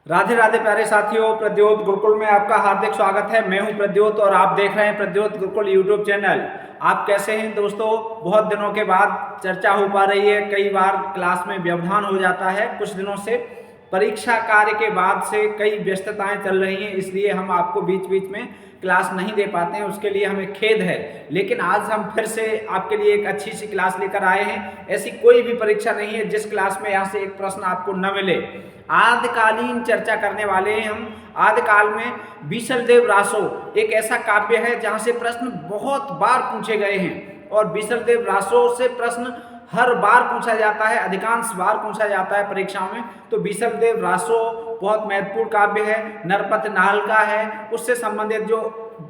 राधे राधे प्यारे साथियों, प्रद्योत गुरुकुल में आपका हार्दिक स्वागत है। मैं हूं प्रद्योत और आप देख रहे हैं प्रद्योत गुरुकुल यूट्यूब चैनल। आप कैसे हैं दोस्तों? बहुत दिनों के बाद चर्चा हो पा रही है। कई बार क्लास में व्यवधान हो जाता है। कुछ दिनों से परीक्षा कार्य के बाद से कई व्यस्तताएं चल रही हैं, इसलिए हम आपको बीच बीच में क्लास नहीं दे पाते हैं, उसके लिए हमें खेद है। लेकिन आज हम फिर से आपके लिए एक अच्छी सी क्लास लेकर आए हैं। ऐसी कोई भी परीक्षा नहीं है जिस क्लास में यहाँ से एक प्रश्न आपको न मिले। आदिकालीन चर्चा करने वाले हैं हम। आदिकाल में बीसलदेव रासो एक ऐसा काव्य है जहाँ से प्रश्न बहुत बार पूछे गए हैं, और बीसलदेव रासो से प्रश्न हर बार पूछा जाता है, अधिकांश बार पूछा जाता है परीक्षाओं में। तो बीसलदेव रासो बहुत महत्वपूर्ण काव्य है, नरपत नाहल का है। उससे संबंधित जो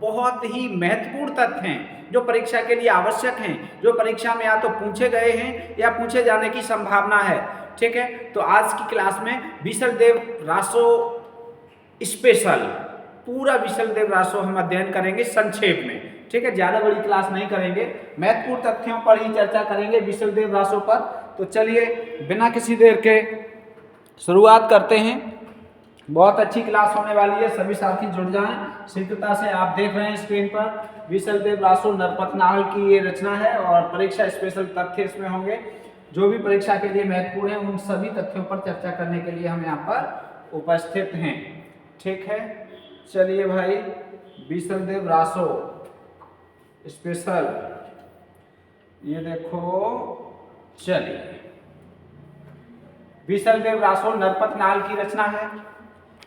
बहुत ही महत्वपूर्ण तथ्य हैं, जो परीक्षा के लिए आवश्यक हैं, जो परीक्षा में या तो पूछे गए हैं या पूछे जाने की संभावना है। ठीक है, तो आज की क्लास में बीसलदेव रासो स्पेशल पूरा बीसलदेव रासो हम अध्ययन करेंगे संक्षेप में। ठीक है, ज्यादा बड़ी क्लास नहीं करेंगे, महत्वपूर्ण तथ्यों पर ही चर्चा करेंगे बीसलदेव रासो पर। तो चलिए बिना किसी देर के शुरुआत करते हैं। बहुत अच्छी क्लास होने वाली है, सभी साथी जुड़ जाएं शीघ्रता से। आप देख रहे हैं स्क्रीन पर बीसलदेव रासो नरपत नाहल की ये रचना है, और परीक्षा स्पेशल तथ्य इसमें होंगे जो भी परीक्षा के लिए महत्वपूर्ण है। उन सभी तथ्यों पर चर्चा करने के लिए हम यहाँ पर उपस्थित हैं। ठीक है, चलिए भाई, बीसलदेव रासो स्पेशल ये देखो। चलिए, बीसलदेव रासो नरपत नाहल की रचना है।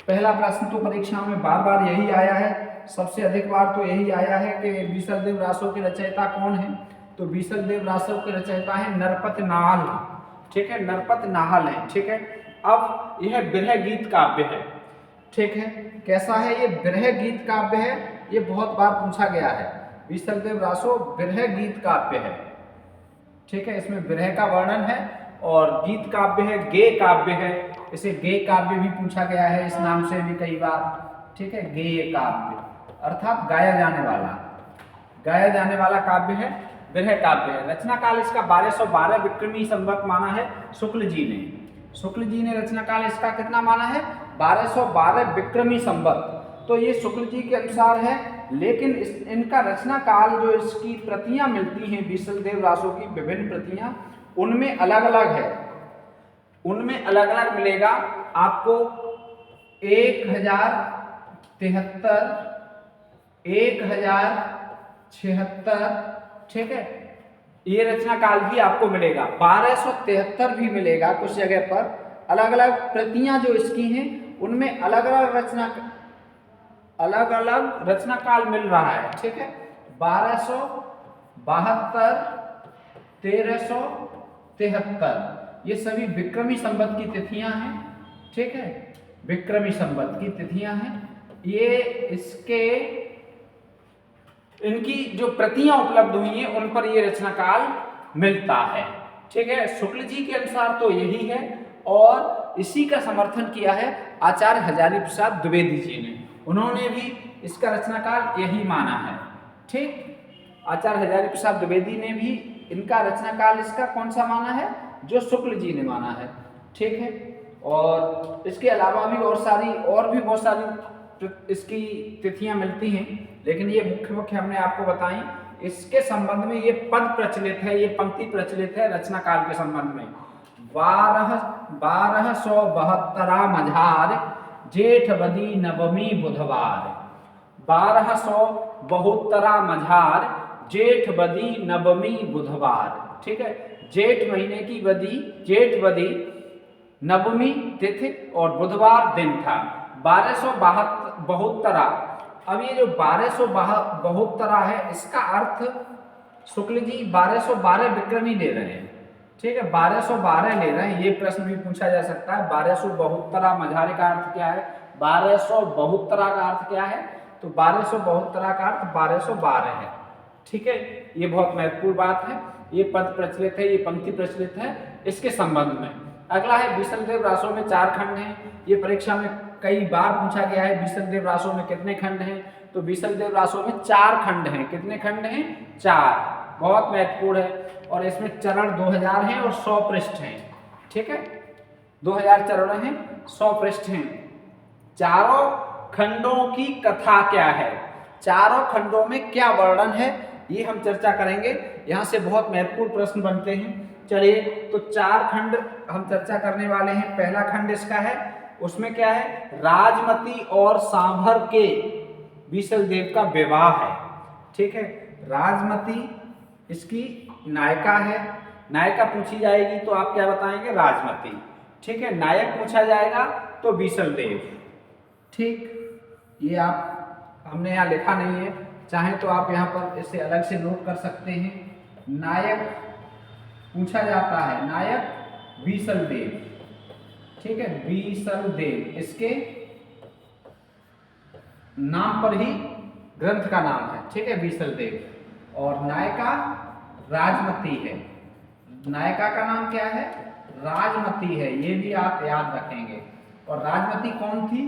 पहला प्रश्न तो परीक्षा में बार बार यही आया है, सबसे अधिक बार तो यही आया है कि बीसलदेव रासो के रचयिता कौन है। तो बीसलदेव रासो के रचयिता है नरपत नाहल। ठीक है, नरपत नाहल है। ठीक है, अब यह विरह गीत काव्य है। ठीक है, कैसा है ये? विरह गीत काव्य है। ये बहुत बार पूछा गया है। बीसलदेव रासो विरह गीत काव्य है। ठीक है, इसमें विरह का वर्णन है और गीत काव्य है, गेय काव्य है। इसे गेय काव्य भी पूछा गया है, इस नाम से भी कई बार। ठीक है, गेय काव्य अर्थात गाया जाने वाला काव्य है, विरह काव्य है। रचना काल इसका 1212 विक्रमी संवत माना है शुक्ल जी ने रचना काल इसका कितना माना है? 1212 विक्रमी संवत। तो ये शुक्ल जी के अनुसार है, लेकिन इनका रचना काल जो इसकी प्रतियां मिलती हैं बीसलदेव रासो की विभिन्न प्रतियां, उनमें अलग अलग है। उनमें अलग अलग मिलेगा आपको 1073, 1076। ठीक है, ये रचना काल भी आपको मिलेगा। 1273 भी मिलेगा कुछ जगह पर। अलग अलग प्रतियां जो इसकी हैं उनमें अलग अलग रचना काल मिल रहा है। ठीक है, 1272, 1373 ये सभी विक्रमी संवत की तिथियां हैं। ठीक है, विक्रमी संवत की तिथियां हैं ये। इनकी जो प्रतियां उपलब्ध हुई हैं उन पर ये रचना काल मिलता है। ठीक है, शुक्ल जी के अनुसार तो यही है, और इसी का समर्थन किया है आचार्य हजारी प्रसाद द्विवेदी जी ने। उन्होंने भी इसका रचना काल यही माना है। ठीक, आचार्य हजारी प्रसाद द्विवेदी ने भी इनका रचना काल इसका कौन सा माना है? जो शुक्ल जी ने माना है। ठीक है, और इसके अलावा भी बहुत सारी इसकी तिथियां मिलती हैं, लेकिन ये मुख्य हमने आपको बताई। इसके संबंध में ये पद प्रचलित है, ये पंक्ति प्रचलित है रचना काल के संबंध में। 1272 मझार जेठ बदी नवमी बुधवार। 1272 मझार जेठ बदी नवमी बुधवार। ठीक है, जेठ महीने की जेठ बदी नवमी तिथि और बुधवार दिन था। 1272। अब ये जो 1272 है, इसका अर्थ शुक्ल जी 1212 विक्रमी ले रहे हैं। ठीक है, 1212 ले रहे हैं। ये प्रश्न भी पूछा जा सकता है, 1272 मझारे का अर्थ क्या है, 1272 का अर्थ क्या है? तो 1272 का अर्थ 1212 है। ठीक है, ये बहुत महत्वपूर्ण बात है। ये पद प्रचलित है, ये पंक्ति प्रचलित है इसके संबंध में। अगला है बीसलदेव रासो में 4 खंड हैं। ये परीक्षा में कई बार पूछा गया है, बीसलदेव रासो में कितने खंड हैं? तो बीसलदेव रासो में 4 खंड हैं। कितने खंड हैं? 4। बहुत महत्वपूर्ण है, और इसमें चरण 2000 हैं और 100 पृष्ठ हैं। ठीक है, 2000 चरण हैं, 100 पृष्ठ हैं। चारों खंडों की कथा क्या है, चारों खंडों में क्या वर्णन है, ये हम चर्चा करेंगे। यहाँ से बहुत महत्वपूर्ण प्रश्न बनते हैं। चलिए, तो चार खंड हम चर्चा करने वाले हैं। पहला खंड इसका है, उसमें क्या है, राजमती और सांभर के बीसलदेव का विवाह है। ठीक है, राजमती इसकी नायिका है, नायिका पूछी जाएगी तो आप क्या बताएंगे, राजमती। ठीक है, नायक पूछा जाएगा तो बीसलदेव। ठीक, ये आप हमने यहाँ लिखा नहीं है, चाहे तो आप यहाँ पर इसे अलग से नोट कर सकते हैं। नायक पूछा जाता है, नायक बीसलदेव। ठीक है, बीसलदेव इसके नाम पर ही ग्रंथ का नाम है। ठीक है, बीसलदेव। और नायिका राजमती है, नायिका का नाम क्या है, राजमती है, ये भी आप याद रखेंगे। और राजमती कौन थी,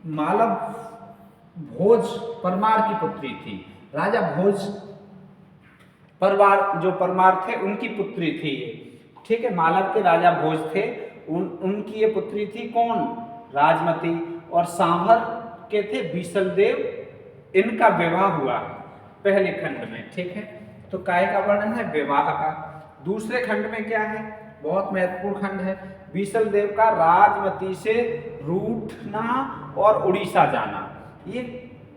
मालव भोज परमार की पुत्री थी। राजा भोज परमार, जो परमार थे उनकी पुत्री थी ये। ठीक है, मालव के राजा भोज थे, उनकी ये पुत्री थी कौन, राजमती। और सांभर के थे बीसलदेव, इनका विवाह हुआ पहले खंड में। ठीक है, तो काय का वर्णन है, विवाह का। दूसरे खंड में क्या है, बहुत महत्वपूर्ण खंड है, बीसलदेव का राजमती से रूठना और उड़ीसा जाना। ये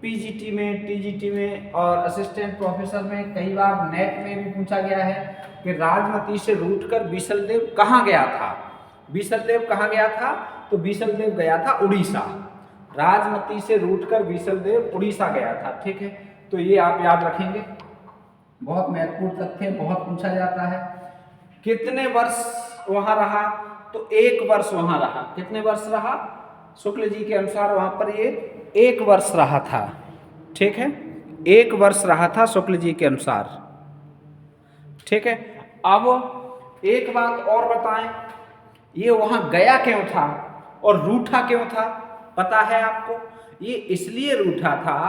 पीजीटी में, टीजीटी में और असिस्टेंट प्रोफेसर में, कई बार नेट में भी पूछा गया है कि राजमती से रूठकर बीसलदेव कहाँ गया था। बीसलदेव कहाँ गया था, तो बीसलदेव गया था उड़ीसा। राजमती से रूठकर बीसलदेव उड़ीसा गया था। ठीक है, तो ये आप याद रखेंगे, बहुत महत्वपूर्ण तथ्य, बहुत पूछा जाता है। कितने वर्ष वहां रहा, तो 1 वर्ष वहां रहा। कितने वर्ष रहा, शुक्ल जी के अनुसार वहां पर ये 1 वर्ष रहा था। ठीक है, 1 वर्ष रहा था शुक्ल जी के अनुसार। ठीक है, अब एक बात और बताएं, ये वहां गया क्यों था और रूठा क्यों था, पता है आपको? ये इसलिए रूठा था,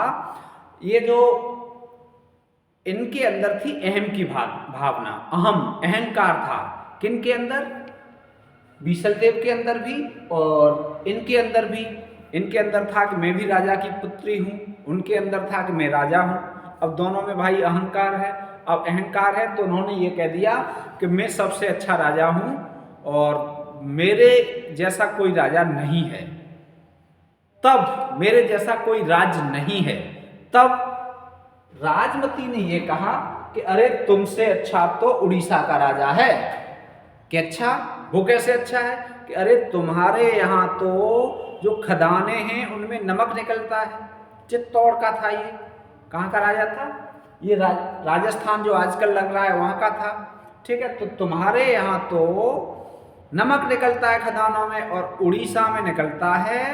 ये जो इनके अंदर थी अहम की भावना, अहंकार था। किन के अंदर, बीसलदेव के अंदर भी और इनके अंदर भी। इनके अंदर था कि मैं भी राजा की पुत्री हूँ, उनके अंदर था कि मैं राजा हूँ। अब दोनों में भाई अहंकार है। अब अहंकार है तो उन्होंने ये कह दिया कि मैं सबसे अच्छा राजा हूँ और मेरे जैसा कोई राजा नहीं है। तब मेरे जैसा कोई राज्य नहीं है। तब राजमती ने ये कहा कि अरे तुमसे अच्छा तो उड़ीसा का राजा है। कि अच्छा, वो कैसे अच्छा है, कि अरे तुम्हारे यहाँ तो जो खदाने हैं उनमें नमक निकलता है। चित्तौड़ का था ये, कहाँ का राजा था ये, राजस्थान जो आजकल लग रहा है वहाँ का था। ठीक है, तो तुम्हारे यहाँ तो नमक निकलता है खदानों में और उड़ीसा में निकलता है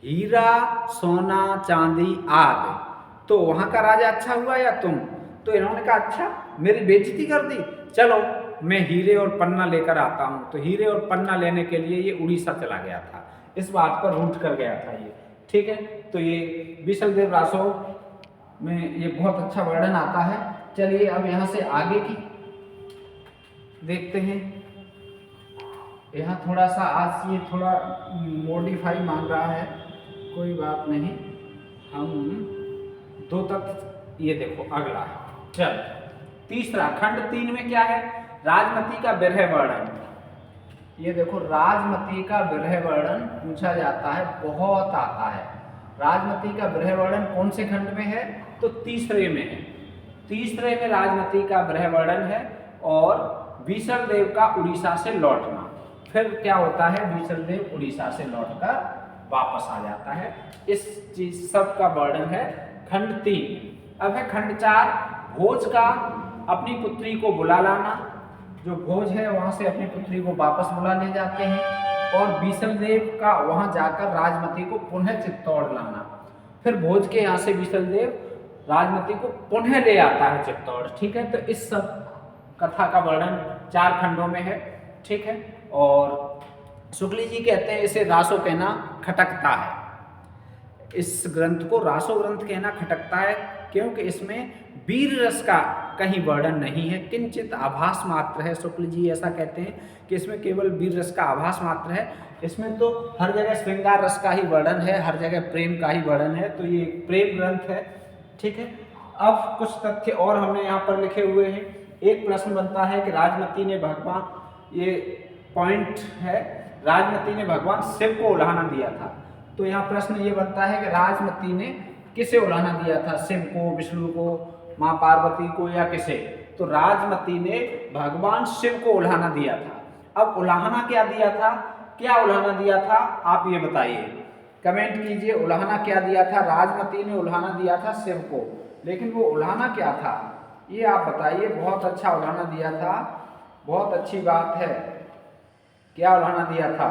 हीरा, सोना, चांदी आदि। तो वहां का राजा अच्छा हुआ या तुम? तो इन्होंने कहा अच्छा, मेरी बेइज्जती कर दी, चलो मैं हीरे और पन्ना लेकर आता हूं। तो हीरे और पन्ना लेने के लिए ये उड़ीसा चला गया था, इस बात पर रूठ कर गया था ये। ठीक है, तो ये बीसलदेव रासो में ये बहुत अच्छा वर्णन आता है। चलिए अब यहाँ से आगे की देखते हैं। यहाँ थोड़ा सा आज ये थोड़ा मॉडिफाई मांग रहा है, कोई बात नहीं, हम 2 तक ये देखो अगला। चल, तीसरा खंड 3 में क्या है, राजमती का विरह वर्णन। ये देखो, राजमती का विरह वर्णन पूछा जाता है, बहुत आता है। राजमती का विरह वर्णन कौन से खंड में है, तो तीसरे में है। तीसरे में राजमती का विरह वर्णन है और बीसलदेव का उड़ीसा से लौटना। फिर क्या होता है, बीसलदेव उड़ीसा से लौटकर वापस आ जाता है। इस चीज सब का वर्णन है खंड 3। अब है खंड 4, भोज का अपनी पुत्री को बुला लाना। जो भोज है वहां से अपनी पुत्री को वापस बुला ले जाते हैं और बीसलदेव का वहां जाकर राजमती को पुनः चित्तौड़ लाना। फिर भोज के यहाँ से बीसलदेव राजमती को पुनः ले आता है चित्तौड़। ठीक है, तो इस सब कथा का वर्णन 4 खंडों में है। ठीक है, और शुक्ल जी कहते हैं इसे रासो कहना खटकता है। इस ग्रंथ को रासो ग्रंथ कहना खटकता है। क्योंकि इसमें वीर रस का कहीं वर्णन नहीं है, किंचित आभास मात्र है। शुक्ल जी ऐसा कहते हैं कि इसमें केवल वीर रस का आभास मात्र है। इसमें तो हर जगह श्रृंगार रस का ही वर्णन है, हर जगह प्रेम का ही वर्णन है, तो ये प्रेम ग्रंथ है। ठीक है, अब कुछ तथ्य और हमने यहाँ पर लिखे हुए हैं। एक प्रश्न बनता है कि राजमती ने भगवान, ये पॉइंट है, राजमती ने भगवान शिव को उलाहना दिया था। तो यहाँ प्रश्न ये बनता है कि राजमती ने किसे उलाहना दिया था, शिव को, विष्णु को, माँ पार्वती को या किसे? तो राजमती ने भगवान शिव को उलाहना दिया था। अब उलाहना क्या दिया था, क्या उलाहना दिया था, आप ये बताइए, कमेंट कीजिए। उलाहना क्या दिया था? राजमती ने उलाहना दिया था शिव को, लेकिन वो उलाहना क्या था ये आप बताइए। बहुत अच्छा उलाहना दिया था, बहुत अच्छी बात है। क्या उलाहना दिया था?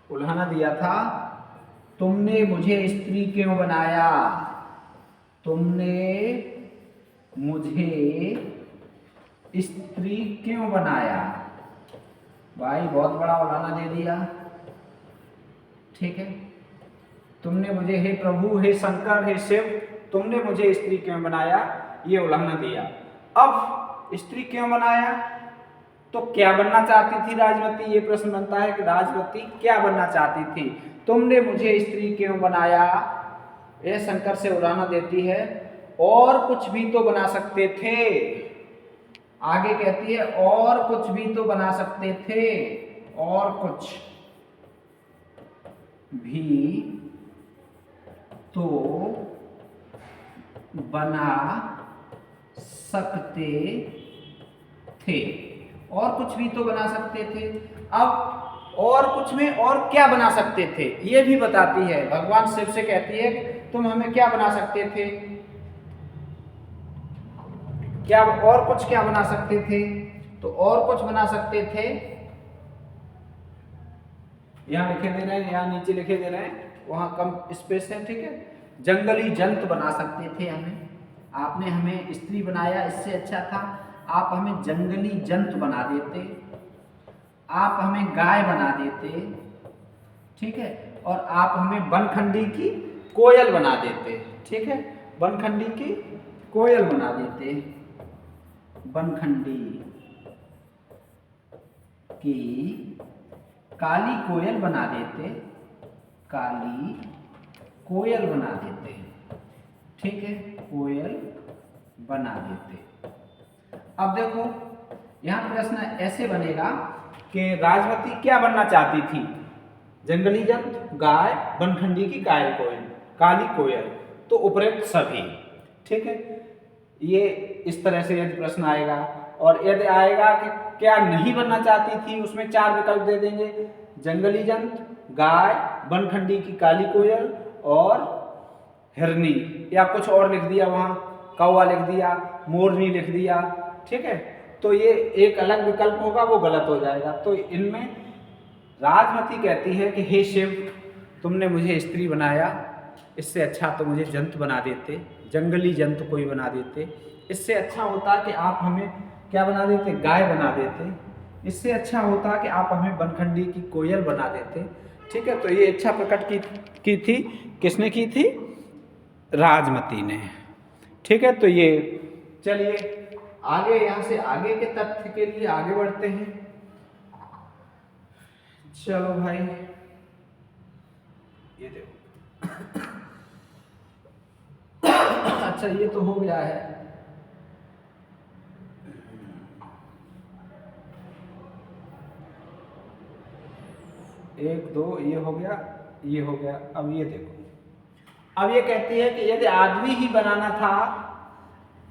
उलाहना दिया था, तुमने मुझे स्त्री क्यों बनाया, तुमने मुझे स्त्री क्यों बनाया। भाई बहुत बड़ा उलाहना दे दिया। ठीक है, तुमने मुझे, हे प्रभु, हे शंकर, हे शिव, तुमने मुझे स्त्री क्यों बनाया, ये उलाहना दिया। अब स्त्री क्यों बनाया, तो क्या बनना चाहती थी राजमती? ये प्रश्न बनता है कि राजमती क्या बनना चाहती थी। तुमने मुझे स्त्री क्यों बनाया, यह शंकर से उलाहना देती है। और कुछ भी तो बना सकते थे, आगे कहती है और कुछ भी तो बना सकते थे, और कुछ भी तो बना सकते थे, और कुछ भी तो बना सकते थे। अब और कुछ में और क्या बना सकते थे ये भी बताती है। भगवान शिव से कहती है तुम हमें क्या बना सकते थे, क्या और कुछ क्या बना सकते थे। तो और कुछ बना सकते थे, यहाँ लिखे दे रहे हैं, यहाँ नीचे लिखे दे रहे हैं, वहां कम स्पेस है। ठीक है, जंगली जंतु बना सकते थे हमें। आपने हमें स्त्री बनाया, इससे अच्छा था आप हमें जंगली जंतु बना देते, आप हमें गाय बना देते। ठीक है, और आप हमें वनखंडी की कोयल बना देते। ठीक है, वनखंडी की कोयल बना देते, वनखंडी की काली कोयल बना देते, काली कोयल बना देते। ठीक है, कोयल बना देते। अब देखो यहां प्रश्न ऐसे बनेगा कि राजमती क्या बनना चाहती थी, जंगली जंतु, गाय, वनखंडी की कोयल, काली कोयल, तो उपरोक्त सभी। ठीक है, ये इस तरह से यदि प्रश्न आएगा। और यदि आएगा कि क्या नहीं बनना चाहती थी, उसमें 4 विकल्प दे देंगे, जंगली जंतु, गाय, वनखंडी की काली कोयल और हिरनी, या कुछ और लिख दिया, वहां कौवा लिख दिया, मोरनी लिख दिया। ठीक है, तो ये एक अलग विकल्प होगा, वो गलत हो जाएगा। तो इनमें राजमती कहती है कि हे शिव, तुमने मुझे स्त्री बनाया, इससे अच्छा तो मुझे जंतु बना देते, जंगली जंतु कोई बना देते। इससे अच्छा होता कि आप हमें क्या बना देते, गाय बना देते। इससे अच्छा होता कि आप हमें वनखंडी की कोयल बना देते। ठीक है, तो ये इच्छा प्रकट की थी, किसने की थी? राजमती ने। ठीक है, तो ये चलिए आगे, यहाँ से आगे के तथ्य के लिए आगे बढ़ते हैं। चलो भाई, ये देखो अच्छा ये तो हो गया है। एक दो ये हो गया, ये हो गया। अब ये देखो, अब ये कहती है कि यदि आदमी ही बनाना था,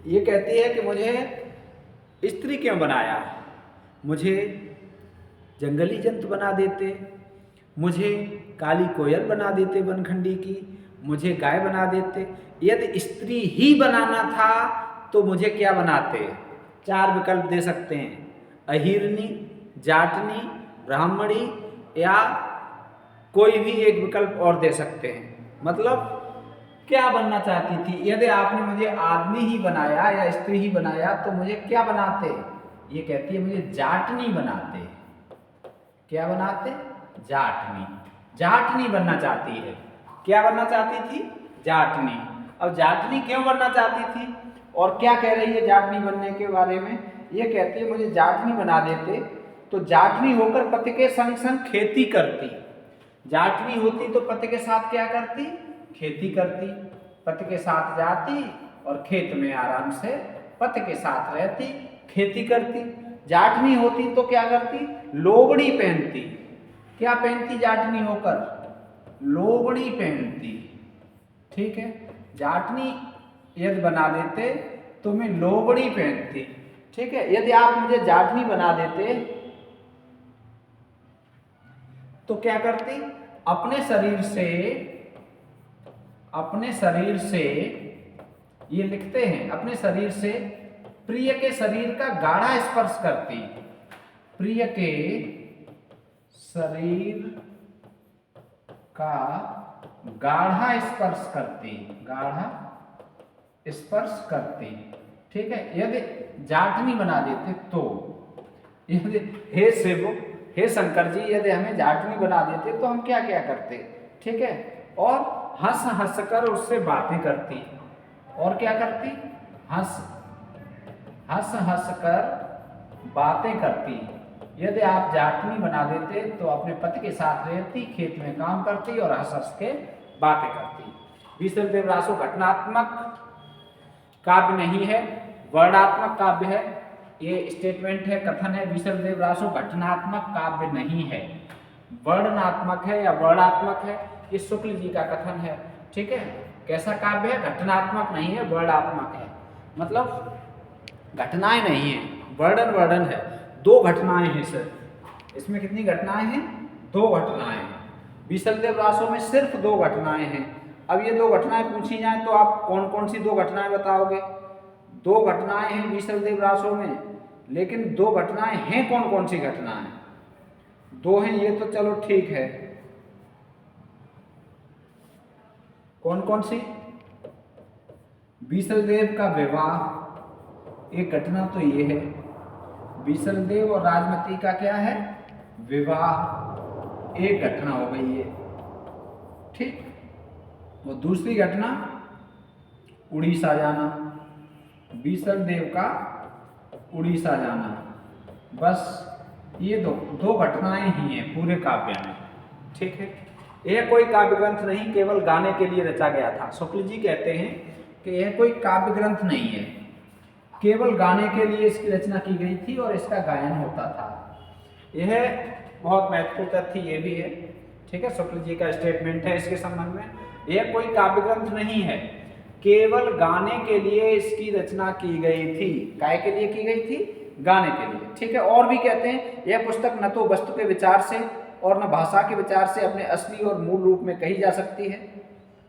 ये कहती है कि मुझे स्त्री क्यों बनाया, मुझे जंगली जंतु बना देते, मुझे काली कोयल बना देते वनखंडी की, मुझे गाय बना देते। यदि स्त्री ही बनाना था तो मुझे क्या बनाते? 4 विकल्प दे सकते हैं, अहिरनी, जाटनी, ब्राह्मणी, या कोई भी एक विकल्प और दे सकते हैं। मतलब क्या बनना चाहती थी? यदि आपने मुझे आदमी ही बनाया या स्त्री ही बनाया तो मुझे क्या बनाते? ये कहती है मुझे जाटनी बनाते। क्या बनाते? जाटनी। जाटनी बनना चाहती है। क्या बनना चाहती थी? जाटनी। अब जाटनी क्यों बनना चाहती थी और क्या कह रही है जाटनी बनने के बारे में? ये कहती है मुझे जाटनी बना देते तो जाटनी होकर पति के संग संग खेती करती। जाटनी होती तो पति के साथ क्या करती? खेती करती। पति के साथ जाती और खेत में आराम से पति के साथ रहती, खेती करती। जाटनी होती तो क्या करती? लोबड़ी पहनती। क्या पहनती जाटनी होकर? लोबड़ी पहनती। ठीक है, जाटनी यदि बना देते तो मैं लोबड़ी पहनती। ठीक है, यदि आप मुझे जाटनी बना देते तो क्या करती? अपने शरीर से ये लिखते हैं, अपने शरीर से प्रिय के शरीर का गाढ़ा स्पर्श करती। प्रिय के शरीर का गाढ़ा स्पर्श करती, गाढ़ा स्पर्श करती। ठीक है, यदि जाटनी बना देते तो, यदि हे शिव हे शंकर जी यदि हमें जाटनी बना देते तो हम क्या क्या करते? ठीक है, और हंस हंस कर उससे बातें करती। और क्या करती? हंस हंस कर बातें करती। यदि आप जाटनी बना देते तो अपने पति के साथ रहती, खेत में काम करती और हंस हंस के बातें करती। बीसलदेव रासो घटनात्मक काव्य नहीं है, वर्णात्मक काव्य है। ये स्टेटमेंट है, कथन है, बीसलदेव रासो घटनात्मक काव्य नहीं है, वर्णनात्मक है या वर्णात्मक है। ये शुक्ल जी का कथन है। ठीक है, कैसा काव्य है? घटनात्मक नहीं है, वर्णात्मक है। मतलब घटनाएं नहीं है, वर्णन है। दो घटनाएं हैं सर, इसमें कितनी घटनाएं हैं? दो घटनाएं हैं। बीसलदेव रासो में सिर्फ दो घटनाएं हैं। अब ये दो घटनाएं पूछी जाएं तो आप कौन कौन सी दो घटनाएं बताओगे? दो घटनाएं हैं बीसलदेव रासो में, लेकिन दो घटनाएं हैं कौन कौन सी घटनाएं? दो हैं ये तो चलो ठीक है, कौन कौन सी? बीसलदेव का विवाह एक घटना तो ये है, बीसलदेव और राजमती का क्या है? विवाह एक घटना हो गई है। ठीक, वो दूसरी घटना उड़ीसा जाना, बीसलदेव का उड़ीसा जाना। बस ये दो घटनाएं ही हैं पूरे काव्य में। ठीक है, यह कोई काव्य ग्रंथ नहीं, केवल गाने के लिए रचा गया था। शुक्ल जी कहते हैं कि यह कोई काव्य ग्रंथ नहीं है, केवल गाने के लिए इसकी रचना की गई थी और इसका गायन होता था। यह बहुत महत्वपूर्ण तथ्य ये भी है। ठीक है, शुक्ल जी का स्टेटमेंट है इसके संबंध में। यह कोई काव्य ग्रंथ नहीं है, केवल गाने के लिए इसकी रचना की गई थी। काय के लिए की गई थी? गाने के लिए। ठीक है, और भी कहते हैं यह पुस्तक न तो वस्तु के विचार से और न भाषा के विचार से अपने असली और मूल रूप में कही जा सकती है।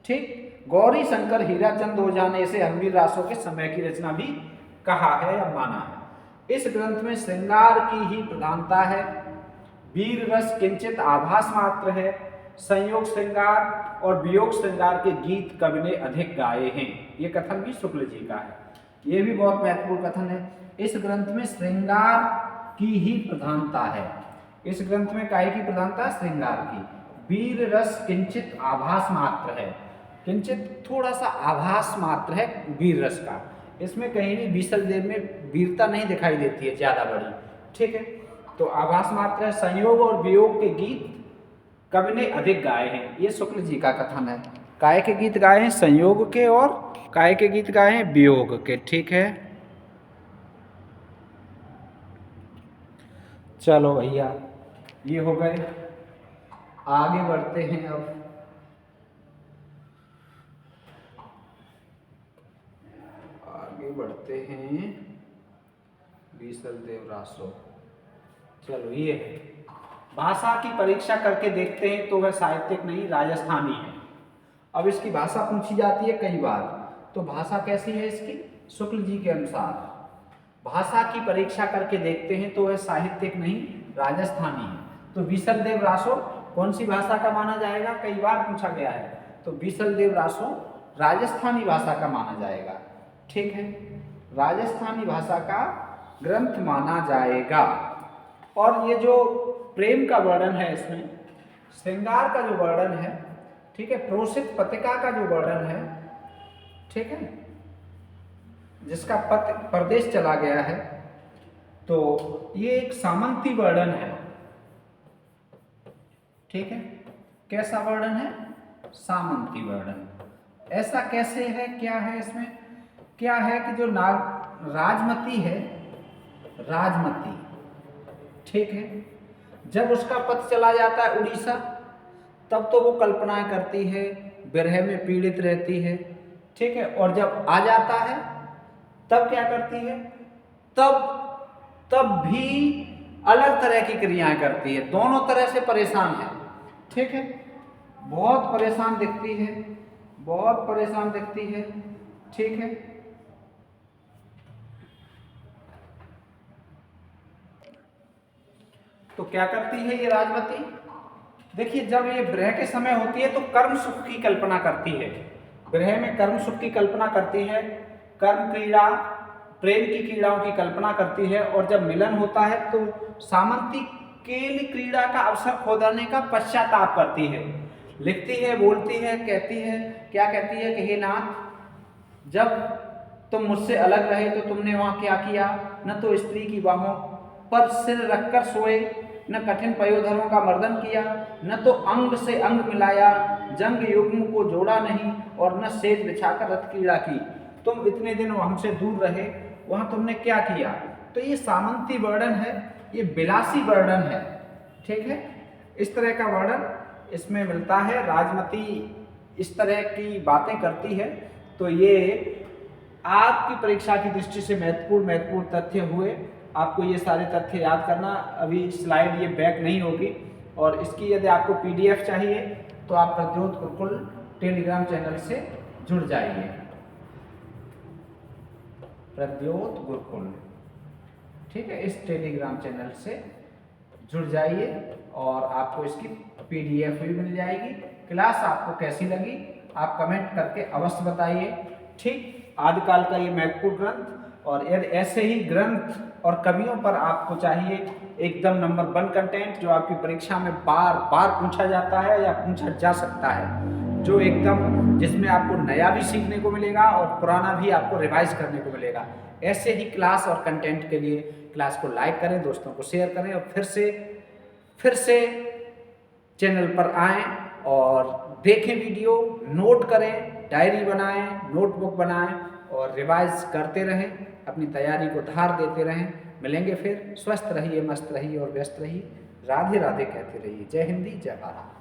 ठीक, गौरी शंकर हीराचंद ओझा ने इसे हम्मीर रासों के समय की रचना भी कहा है या माना है। इस ग्रंथ में श्रृंगार की ही प्रधानता है, वीर रस किंचित आभास मात्र है, संयोग श्रृंगार और वियोग श्रृंगार के गीत कवि ने अधिक गाए हैं। ये कथन भी शुक्ल जी का है, ये भी बहुत महत्वपूर्ण कथन है। इस ग्रंथ में श्रृंगार की ही प्रधानता है। इस ग्रंथ में काय की प्रधानता? श्रृंगार की। वीर रस किंचित आभास मात्र है, किंचित थोड़ा सा आभास मात्र है वीर रस का। इसमें कहीं भी बीसलदेव में वीरता नहीं दिखाई देती है ज्यादा बड़ी। ठीक है, तो आभास मात्र है। संयोग और वियोग के गीत कवि ने अधिक गाए हैं, ये शुक्ल जी का कथन है। काय के गीत गाए हैं? संयोग के, और काय के गीत गाए हैं? वियोग के। ठीक है, चलो भैया ये हो गए, आगे बढ़ते हैं। अब आगे बढ़ते हैं बीसलदेव रासो। चलो ये है, भाषा की परीक्षा करके देखते हैं तो वह साहित्यिक नहीं राजस्थानी है। अब इसकी भाषा पूछी जाती है कई बार, तो भाषा कैसी है इसकी? शुक्ल जी के अनुसार भाषा की परीक्षा करके देखते हैं तो वह साहित्यिक नहीं राजस्थानी है। तो बीसलदेव रासो कौन सी भाषा का माना जाएगा? कई बार पूछा गया है, तो बीसलदेव रासो राजस्थानी भाषा का माना जाएगा। ठीक है, राजस्थानी भाषा का ग्रंथ माना जाएगा। और ये जो प्रेम का वर्णन है, इसमें श्रृंगार का जो वर्णन है, ठीक है, प्रोषित पत्रिका का जो वर्णन है, ठीक है, जिसका पति परदेश चला गया है, तो ये एक सामंती वर्णन है। ठीक है, कैसा वर्णन है? सामंती वर्णन। ऐसा कैसे है, क्या है इसमें? क्या है कि जो राजमती है, राजमती, ठीक है, जब उसका पति चला जाता है उड़ीसा, तब तो वो कल्पनाएं करती है, विरह में पीड़ित रहती है। ठीक है, और जब आ जाता है तब क्या करती है? तब भी अलग तरह की क्रियाएं करती है, दोनों तरह से परेशान है। ठीक है, बहुत परेशान दिखती है, बहुत परेशान दिखती है। ठीक है, तो क्या करती है ये राजमती? देखिए, जब ये विरह के समय होती है तो कर्म सुख की कल्पना करती है, विरह में कर्म सुख की कल्पना करती है, कर्म क्रीड़ा, प्रेम की क्रीड़ाओं की कल्पना करती है, और जब मिलन होता है तो सामंती केल क्रीड़ा का अवसर खो देने का पश्चाताप करती है। लिखती है, बोलती है, कहती है, क्या कहती है कि हे नाथ, जब तुम मुझसे अलग रहे तो तुमने वहाँ क्या किया? न तो स्त्री की बाहों पर सिर रखकर सोए, न कठिन पयोधरों का मर्दन किया, न तो अंग से अंग मिलाया, जंग युग्म को जोड़ा नहीं, और न सेज बिछाकर रथ क्रीड़ा की। तुम इतने दिन हमसे दूर रहे, वहाँ तुमने क्या किया? तो ये सामंती वर्णन है, ये विलासी वर्णन है। ठीक है, इस तरह का वर्णन इसमें मिलता है। राजमती इस तरह की बातें करती है, तो ये आपकी परीक्षा की दृष्टि से महत्वपूर्ण तथ्य हुए। आपको ये सारे तथ्य याद करना। अभी स्लाइड ये बैक नहीं होगी, और इसकी यदि आपको PDF चाहिए तो आप प्रद्योत गुरुकुल टेलीग्राम चैनल से जुड़ जाइए। प्रद्योत गुरुकुल, ठीक है, इस टेलीग्राम चैनल से जुड़ जाइए और आपको इसकी PDF भी मिल जाएगी। क्लास आपको कैसी लगी आप कमेंट करके अवश्य बताइए। ठीक, आदिकाल का ये महत्वपूर्ण ग्रंथ, और यदि ऐसे ही ग्रंथ और कवियों पर आपको चाहिए एकदम नंबर 1 कंटेंट, जो आपकी परीक्षा में बार बार पूछा जाता है या पूछा जा सकता है, जो एकदम जिसमें आपको नया भी सीखने को मिलेगा और पुराना भी आपको रिवाइज करने को मिलेगा, ऐसे ही क्लास और कंटेंट के लिए क्लास को लाइक करें, दोस्तों को शेयर करें, और फिर से चैनल पर आएँ और देखें वीडियो, नोट करें, डायरी बनाएं, नोटबुक बनाएं, और रिवाइज करते रहें, अपनी तैयारी को धार देते रहें। मिलेंगे फिर। स्वस्थ रहिए, मस्त रहिए और व्यस्त रहिए। राधे राधे कहते रहिए। जय हिंदी, जय भारत।